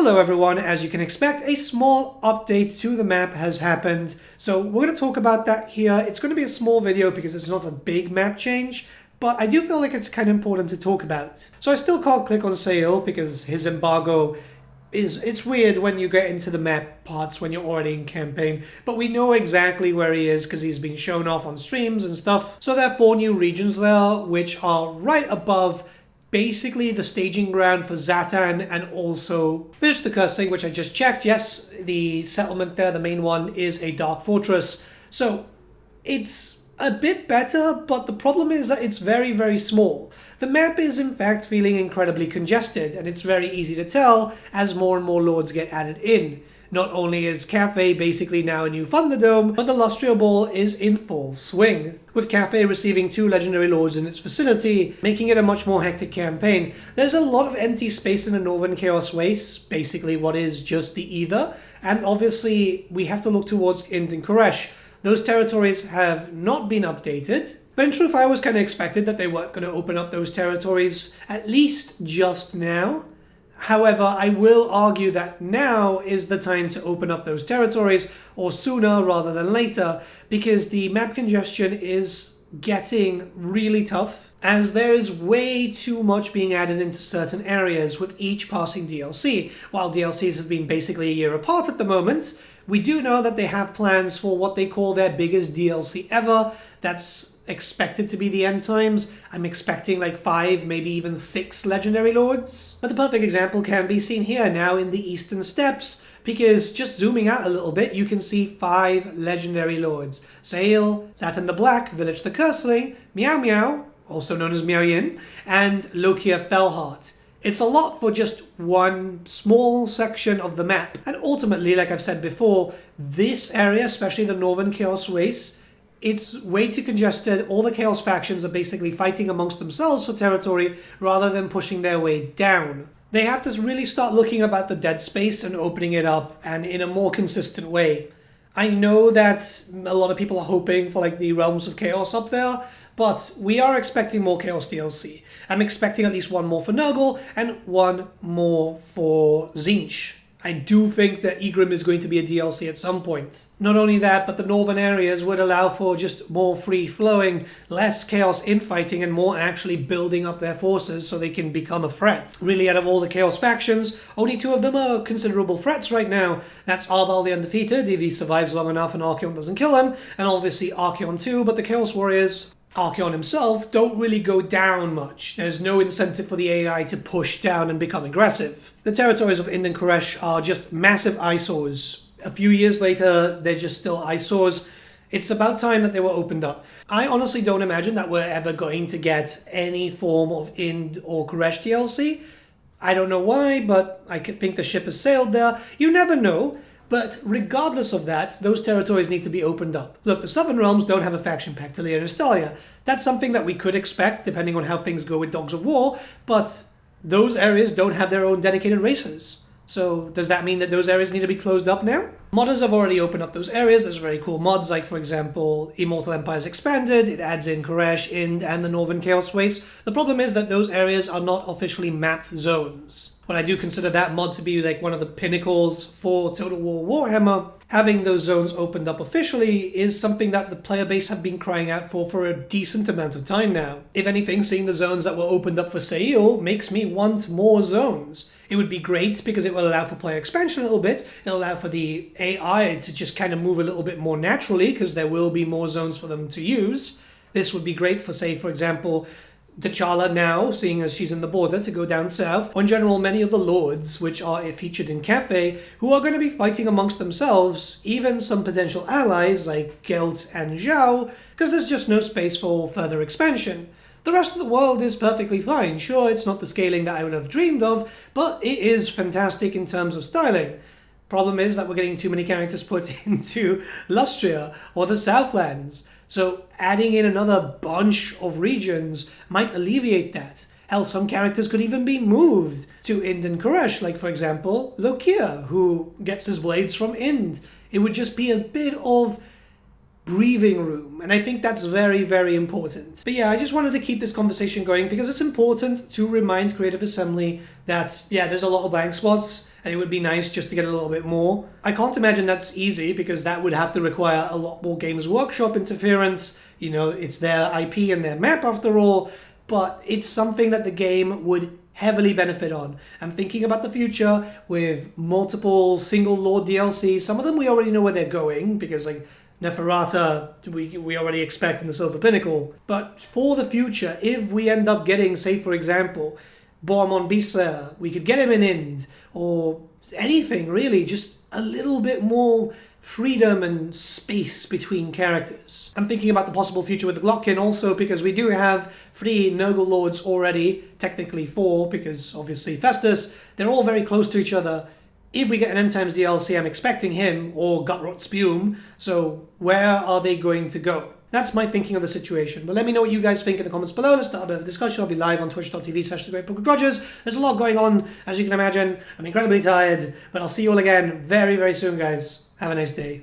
Hello everyone, as you can expect, a small update to the map has happened. So we're going to talk about that here. It's going to be a small video because it's not a big map change, but I do feel like it's kind of important to talk about. So I still can't click on Sail because his embargo it's weird when you get into the map parts when you're already in campaign, but we know exactly where he is because he's been shown off on streams and stuff. So there are 4 new regions there, which are right above basically the staging ground for Zatan, and also there's the cursing, which I just checked. Yes, the settlement there, the main one, is a dark fortress. So it's a bit better, but the problem is that it's very, very small. The map is in fact feeling incredibly congested, and it's very easy to tell as more and more lords get added in. Not only is Cafe basically now a new Thunderdome, but the Lustria Ball is in full swing, with Cafe receiving 2 legendary lords in its vicinity, making it a much more hectic campaign. There's a lot of empty space in the Northern Chaos Waste, basically what is just the Ether, and obviously we have to look towards Ind and KHURESH. Those territories have not been updated, but in truth I was kind of expected that they weren't going to open up those territories, at least just now. However, I will argue that now is the time to open up those territories, or sooner rather than later, because the map congestion is getting really tough, as there is way too much being added into certain areas with each passing DLC. While DLCs have been basically a year apart at the moment, we do know that they have plans for what they call their biggest DLC ever. That's expected to be the end times. I'm expecting like 5, maybe even 6 legendary lords. But the perfect example can be seen here now in the Eastern Steppes, because just zooming out a little bit, you can see 5 legendary lords. Sail, Zatan the Black, Village the Curseling, Meow Meow, also known as Meow Yin, and Lokia Fellheart. It's a lot for just one small section of the map. And ultimately, like I've said before, this area, especially the Northern Chaos Waste, it's way too congested. All the Chaos factions are basically fighting amongst themselves for territory rather than pushing their way down. They have to really start looking about the dead space and opening it up, and in a more consistent way. I know that a lot of people are hoping for like the Realms of Chaos up there, but we are expecting more Chaos DLC. I'm expecting at least 1 more for Nurgle and 1 more for Tzeentch. I do think that VIKRAM is going to be a DLC at some point. Not only that, but the northern areas would allow for just more free-flowing, less chaos infighting, and more actually building up their forces so they can become a threat. Really, out of all the chaos factions, only 2 of them are considerable threats right now. That's Arbal the Undefeated, if he survives long enough and Archaon doesn't kill him, and obviously Archaon too, but the Chaos Warriors, Archaon himself, don't really go down much. There's no incentive for the AI to push down and become aggressive. The territories of Ind and KHURESH are just massive eyesores. A few years later, they're just still eyesores. It's about time that they were opened up. I honestly don't imagine that we're ever going to get any form of Ind or KHURESH DLC. I don't know why, but I think the ship has sailed there. You never know. But regardless of that, those territories need to be opened up. Look, the Southern Realms don't have a faction pact to Leer and Estalia. That's something that we could expect depending on how things go with Dogs of War, but those areas don't have their own dedicated races. So does that mean that those areas need to be closed up now? Modders have already opened up those areas. There's very cool mods, like for example, Immortal Empires Expanded. It adds in KHURESH, Ind, and the Northern Chaos Waste. The problem is that those areas are not officially mapped zones. When I do consider that mod to be like one of the pinnacles for Total War Warhammer, having those zones opened up officially is something that the player base have been crying out for a decent amount of time now. If anything, seeing the zones that were opened up for Sail makes me want more zones. It would be great because it will allow for player expansion a little bit. It'll allow for the AI to just kind of move a little bit more naturally because there will be more zones for them to use. This would be great for, say, for example, T'Challa now, seeing as she's in the border, to go down south. Or in general, many of the lords, which are featured in Cafe, who are going to be fighting amongst themselves, even some potential allies like Gelt and Zhao, because there's just no space for further expansion. The rest of the world is perfectly fine. Sure, it's not the scaling that I would have dreamed of, but it is fantastic in terms of styling. Problem is that we're getting too many characters put into Lustria or the Southlands. So adding in another bunch of regions might alleviate that. Hell, some characters could even be moved to Ind and KHURESH, like for example, Lokia, who gets his blades from Ind. It would just be a bit of breathing room, and I think that's very, very important. But yeah, I just wanted to keep this conversation going because it's important to remind Creative Assembly that, yeah, there's a lot of blank spots, and it would be nice just to get a little bit more. I can't imagine that's easy because that would have to require a lot more Games Workshop interference. You know, it's their IP and their map after all, but it's something that the game would heavily benefit on. I'm thinking about the future with multiple single lord DLCs. Some of them we already know where they're going because, like, Neferata, we already expect in the Silver Pinnacle. But for the future, if we end up getting, say for example, Bormon Beastslayer, we could get him in Ind, or anything really, just a little bit more freedom and space between characters. I'm thinking about the possible future with the Glockkin also because we do have 3 Nurgle Lords already, technically 4 because obviously Festus, they're all very close to each other. If we get an End Times DLC, I'm expecting him, or Gutrot Spume, so where are they going to go? That's my thinking of the situation. But let me know what you guys think in the comments below. Let's start a bit of a discussion. I'll be live on twitch.tv/thegreatbookofgrudges. There's a lot going on, as you can imagine. I'm incredibly tired, but I'll see you all again very, very soon, guys. Have a nice day.